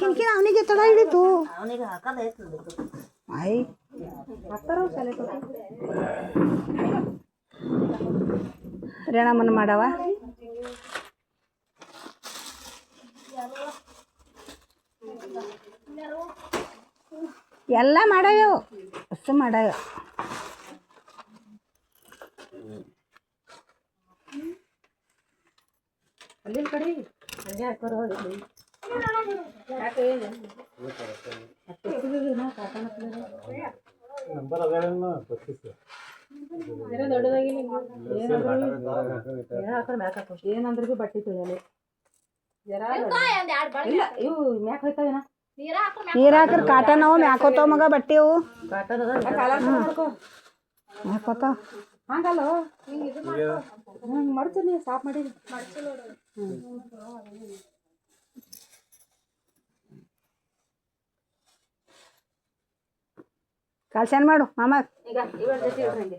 ನಿನ್ಕಿನ ಅವನಿಗೆ ತಡ ಹಿಡಿತು ಅವನಿಗೆ ಹಾಕೋದೈತು ಐ ರೇಣಮ್ಮನ ಮಾಡವ ಎಲ್ಲ ಮಾಡವ ಅಷ್ಟು ಮಾಡವ ಅಲ್ಲಿ ಕಡೆ ಹಂಗೆ ಹಾಕೋರು ಏನಂದ್ರೆ ಭೀ ಬಟ್ಟೆ ತೊಳೆಯಲಿ ಇಲ್ಲ ಇವು ಮ್ಯಾಕ್ ಹೋಯ್ತಾವೇನ ನೀರು ಹಾಕ್ರಿ ಕಾಟನ್ ಅವು ಮ್ಯಾಕೋತಾವ ಮಗ ಬಟ್ಟೆ ಅವು ಮ್ಯಾಕೋತಾವ ಹಂಗಲ್ಲ ಹಿಂಗೆ ಮಡ್ಚು ನೀವು ಸಾಫ್ ಮಾಡಿ ಕಾಲ್ಸ್ಯಾನ್ ಮಾಡು ಮಾಮ ಈಗ ಇವಾಗ ಜೊತೆ ಇಡ್ರಿ ಹಂಗೆ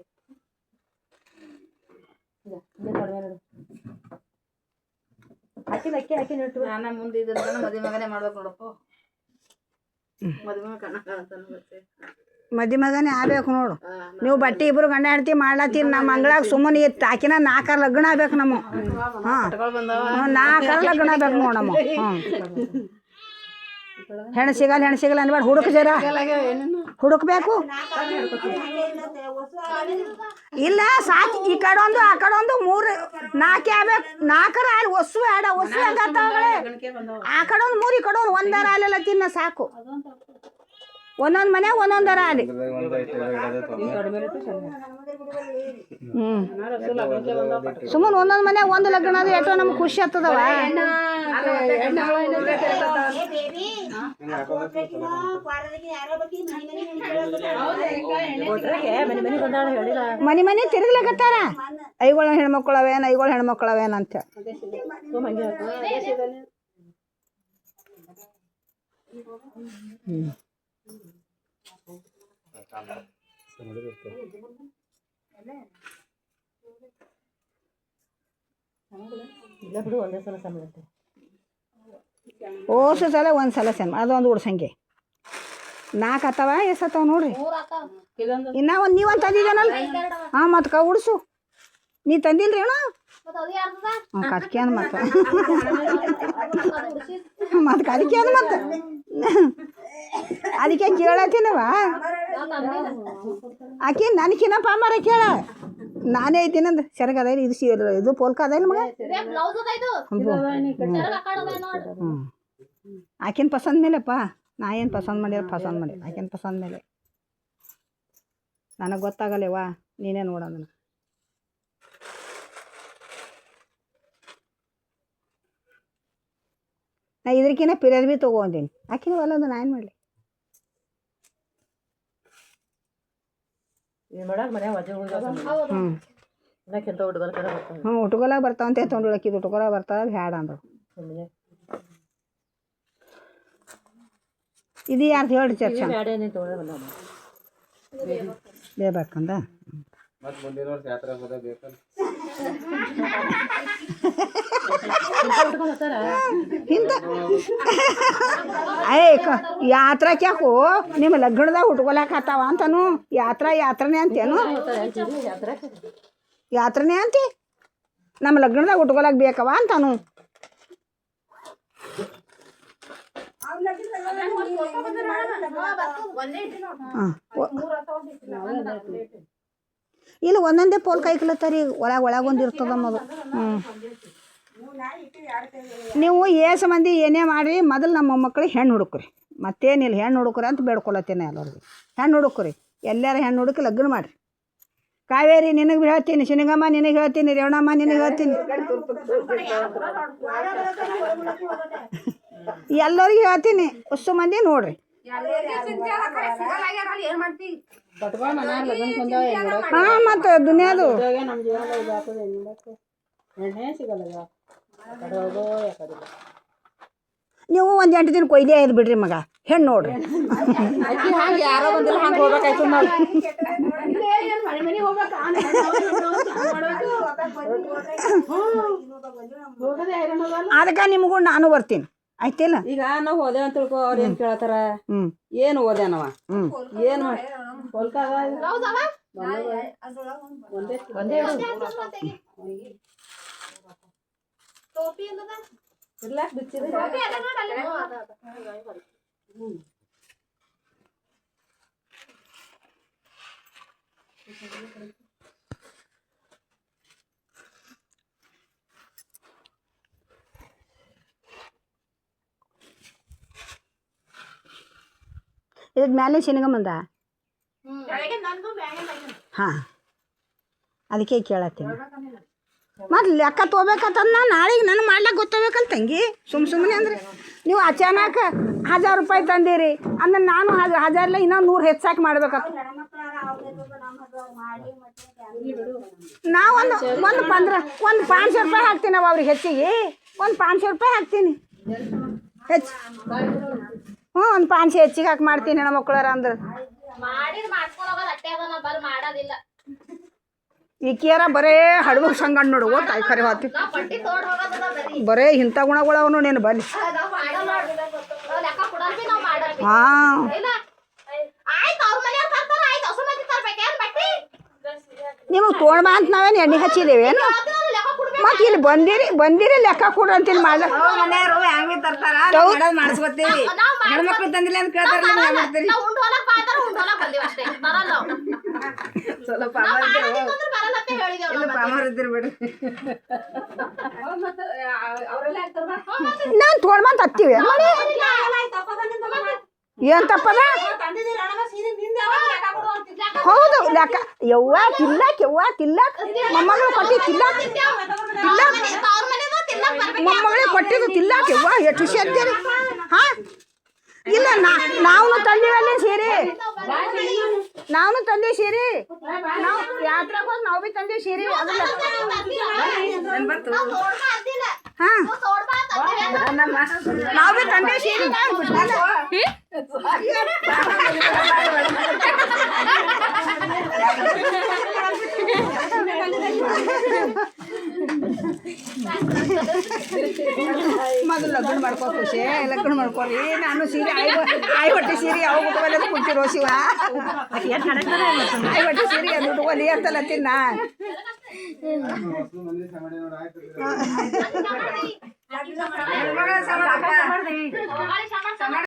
ಹಾಕಿನ ಅಕ್ಕಿ ಹಾಕಿನ ಇಟ್ಟು ನಾನು ಮುಂದೆ ಇದ್ರ ಮದುವೆ ಮಗನೇ ಮಾಡ್ಬೇಕು ನೋಡಪ್ಪ ಮದುವೆ ಕಣ್ಣ ಮದಿ ಮಗನೇ ಆಗ್ಬೇಕು ನೋಡು ನೀವು ಬಟ್ಟೆ ಇಬ್ರು ಗಂಡ ಹೆಂಡ್ತಿ ಮಾಡ್ಲತ್ತೀರಿ ನಮ್ಮ ಅಂಗಳಾಗ ಸುಮ್ಮನೆ ಇತ್ತು ಆಕಿನ 4 ಲಗ್ನ ಆಗ್ಬೇಕು ನಮ್ಮ ಹಾಂ 4 ಲಗ್ನ ಆಗ್ಬೇಕು ನೋಡಮ್ಮ ಹೆಣ್ಣು ಸಿಗಲ್ಲ ಅನ್ಬೇಡ ಹುಡುಕ್ ಜರ ಹುಡುಕ್ಬೇಕು ಇಲ್ಲ ಸಾಕು ಈ ಕಡೆ ಒಂದು ಆ ಕಡೆ ಒಂದು 4 ಆಗ್ಬೇಕು 4 ಅಲ್ಲಿ ಹೊಸು ಹೆಂಗತ್ತಾವಗಳೇ ಆ ಕಡೆ ಒಂದು 3 ಈ ಕಡೆ ಒಂದು 1 ಅಲ್ಲೆಲ್ಲ ತಿನ್ನ ಸಾಕು ಒಂದೊಂದು ಮನೆ ಒಂದೊಂದರ ಅಲ್ಲಿ ಸುಮ್ಮನೆ ಒಂದೊಂದು ಮನೆ ಒಂದು ಲಗ್ನ ಅದು ಎಷ್ಟೋ ನಮ್ಗೆ ಖುಷಿ ಆಗ್ತದವ ಮನೆ ತಿರುಗ್ಲಿಕತ್ತಾರ ಐಗಳು ಹೆಣ್ಮಕ್ಳವೇನ್ ಅಂತ ಓಸು ಸಲ ಒಂದ್ಸಲ ಸೆನ್ ಅದೊಂದು ಉಡ್ಸಂಗೆ 4 ಆತಾವ ಎಷ್ಟಾವ ನೋಡ್ರಿ ಇನ್ನ ಒಂದು ನೀವಂತ ತಂದಿದ್ದೇನಲ್ಲ ಹಾಂ ಮತ್ತೆ ಉಡ್ಸು ನೀ ತಂದಿಲ್ರಿ ಅಣ್ಣ ಕದ್ಕೆ ಅಂದ್ ಮತ್ತೆ ಕದ್ಕೆ ಅಂದ್ ಮತ್ತೆ ಅದಕ್ಕೆ ಕೇಳತ್ತೀನವ ಆಕೆ ನನಗಿನ ಪಾಮಾರ ಕೇಳ ನಾನೇ ಐತೀನಂದ್ರೆ ಸೆರಗ ಅದ ಇದು ಪೋಲ್ಕ ಅದ ಮಗ ಹ್ಞೂ ಆಕಿನ ಪಸಂದ್ ಮೇಲೆಪ್ಪ ನಾ ಏನು ಪಸಂದ್ ಮಾಡಿ ಆಕಿನ ಪಸಂದ್ ಮೇಲೆ ನನಗೆ ಗೊತ್ತಾಗಲ್ಲವಾ ನೀನೇ ನೋಡೋದನ್ನ ನಾ ಇದ್ರಕಿನ್ನ ಪಿರಿಯದ್ ಭೀ ತೊಗೊಂತೀನಿ ಆಕಿನ ಒಲ್ಲದು ನಾ ಏನು ಮಾಡಲಿ ಉಟ್ಕೊಲಾಗ ಬರ್ತಾವಂತೆ ತೊಗೊಂಡೊಳಕಿದ್ದು ಉಟ್ಕೊಲಾಗ ಬರ್ತಾವ ಬ್ಯಾಡ ಅಂದ್ರು ಇದು ಯಾರ್ದು ಹೇಳ್ರಿ ಚರ್ಚೆ ಬೇಕಂದ ಯಾತ್ರಾಕ್ ಯಾಕೋ ನಿಮ್ಮ ಲಗ್ನದಾಗ ಉಟ್ಕೊಳಕ್ ಆತಾವ ಅಂತಾನು ಯಾತ್ರನೇ ಅಂತೇನು ಯಾತ್ರನೇ ಅಂತಿ ನಮ್ಮ ಲಗ್ನದಾಗ ಉಟ್ಕೊಳಕ್ ಬೇಕವ ಅಂತಾನು ಇಲ್ಲ ಒಂದೊಂದೇ ಪೋಲ್ ಕೈಕ್ಲತ್ತಾರಿ ಒಳಗೊಂದು ಇರ್ತದಮ್ಮದು ನೀವು ಏಸು ಮಂದಿ ಏನೇ ಮಾಡಿರಿ ಮೊದಲು ನಮ್ಮ ಮಕ್ಕಳಿಗೆ ಹೆಣ್ಣು ಹುಡುಕ್ರಿ ಮತ್ತೇನಿಲ್ಲ ಹೆಣ್ಣು ಹುಡುಕ್ರಿ ಅಂತ ಬೇಡ್ಕೊಳತ್ತೇನೆ ಎಲ್ಲರಿಗೆ ಹೆಣ್ಣು ಹುಡುಕ್ರಿ ಎಲ್ಲಾರ ಹೆಣ್ಣು ಹುಡುಕಿ ಲಗ್ನ ಮಾಡಿರಿ ಕಾವೇರಿ ನಿನಗೆ ಹೇಳ್ತೀನಿ ಶಿನಿಗಮ್ಮ ನಿನಗೆ ಹೇಳ್ತೀನಿ ರೇವಣಮ್ಮ ನಿನಗೆ ಹೇಳ್ತೀನಿ ಎಲ್ಲರಿಗೆ ಹೇಳ್ತೀನಿ ಅಷ್ಟು ಮಂದಿ ನೋಡ್ರಿ ಹಾಂ ಮತ್ತು ದುನಿಯಾದು ನೀವು ಒಂದು 8 ದಿನ ಕೊಯ್ಲಿ ಆಯ್ದು ಬಿಡ್ರಿ ಮಗ ಹೆಣ್ಣು ನೋಡ್ರಿ ಅದಕ್ಕೆ ನಿಮಗೂ ನಾನು ಬರ್ತೀನಿ ಆಯ್ತಿಲ್ಲ ಈಗ ನಾವು ಹೋದೇವ ಅಂತ ತಿಳ್ಕೊ ಅವ್ರ ಏನ್ ಕೇಳತ್ತಾರ ಹ್ಞೂ ಏನು ಓದ್ಯಾನವ ಹ್ಞೂ ಏನ್ ಮಾಡಿ ಹೊಲ್ಕಾಗ ಇರ್ಲಾಕ್ ಬಿಚ್ಚಿರಿ ಇದ್ ಮ್ಯಾಲೆ ಶನಿಗಮ್ಮಂದ ಹಾಂ ಅದಕ್ಕೆ ಕೇಳತ್ತೀನಿ ಮತ್ತು ಲೆಕ್ಕ ತೊಗೋಬೇಕಂತಂದು ನಾ ನಾಳೆಗೆ ನಾನು ಮಾಡ್ಲಿಕ್ಕೆ ಗೊತ್ತಾಗಬೇಕಲ್ಲ ತಂಗಿ ಸುಮ್ಮನೆ ಅಂದ್ರೆ ನೀವು ಅಚಾನಕ 1000 ರೂಪಾಯಿ ತಂದಿರಿ ಅಂದ್ರೆ ನಾನು 1000 ಇಲ್ಲ ಇನ್ನೊಂದು 100 ಹೆಚ್ಚಾಕಿ ಮಾಡ್ಬೇಕತ್ತ ನಾವು ಒಂದು 500 ರೂಪಾಯಿ ಹಾಕ್ತೀನಿ ನಾವು ಅವ್ರಿಗೆ ಹೆಚ್ಚಿಗೆ ಒಂದು 500 ರೂಪಾಯಿ ಹಾಕ್ತೀನಿ ಹೆಚ್ಚು ಹ್ಞೂ ಒಂದು 500 ಹೆಚ್ಚಿಗೆ ಹಾಕಿ ಮಾಡ್ತೀನಿ ಹೆಣ್ಮಕ್ಳಾರ ಅಂದ್ರೆ ಈಕಿಯಾರ ಬರೇ ಹಡವು ಸಂಗಣ್ಣ ನೋಡು ತಾಯಿ ಖರೆ ಹೋತಿ ಬರೇ ಇಂಥ ಗುಣಗಳವನು ನೀನು ಬಲ್ಲಿ ಹಾಂ ನಿಮಗೆ ತೊಗೊಂಡ್ ಬಾ ಅಂತ ನಾವೇನು ಎಣ್ಣೆ ಹಚ್ಚಿದೇವೇನು ಮತ್ತೆ ಇಲ್ಲಿ ಬಂದಿರಿ ಲೆಕ್ಕ ಕೊಡ್ರಿ ಅಂತೀನಿ ಮಾಡ್ಲ ಮನೆಯವರು ಹೆಂಗ್ ತರ್ತಾರ ಮಾಡಿಸ್ಕೊತೀವಿ ಹೆಣ್ಮಕ್ಳು ತಂದಿಲ್ಲ ಅಂತ ಕೇಳ್ತಾರಲ್ಲ ಹೆಂಗ್ ಮಾಡ್ತೀರಿ ಸ್ವಲ್ಪ ಪಾಮರ್ ಇದ್ದಿರ್ ಬಿಡ್ರಿ ನಾನು ತೊಗೊಂಡ್ ಬಂತ ಹತ್ತೀವಿ ಏನು ತಪ್ಪದ ಹೌದು ಲೆಕ್ಕ ಯವ್ವ ತಿಲ್ಲಕ್ ಮೊಮ್ಮಗಳು ಕೊಟ್ಟಿ ತಿಲ್ಲಕ್ ಮೊಮ್ಮಗಳೇ ಕೊಟ್ಟಿದ್ದು ತಿಲ್ಲಕ್ ಯವ್ವ ಎಷ್ಟು ಖುಷಿ ಅಂತೀರಿ ಹಾಂ ಇಲ್ಲ ನಾವು ತಂದೀವಲ್ಲ ಸೀರೆ ನಾವು ತಂದೀವಿ ಸೀರೆ ನಾವು ಯಾತ್ರೆಗೆ ಹೋಗಿ ನಾವು ಭೀ ತಂದೀವಿ ಸೀರೆ ಅದಲ್ಲ ಹಾಂ ನಾವು ಭೀ ತಂದೀವಿ ಸೀರೆ ಮೊದಲು ಲಗ್ನ ಮಾಡ್ಕೋ ಖುಷಿ ಲಗ್ನ ಮಾಡ್ಕೊರಿ ನಾನು ಸೀರೆ ಆಯ್ ಹೊಟ್ಟೆ ಸೀರೆ ಯಾವ ಉಟ್ಕೊಲ್ಲ ಕುಂತಿರೋ ಶಿವ ಆಯ್ ಹೊಟ್ಟೆ ಸೀರೆ ಅದು ಉಟ್ಕೊಲಿ ಅಂತಲ್ಲ ತಿನ್ನ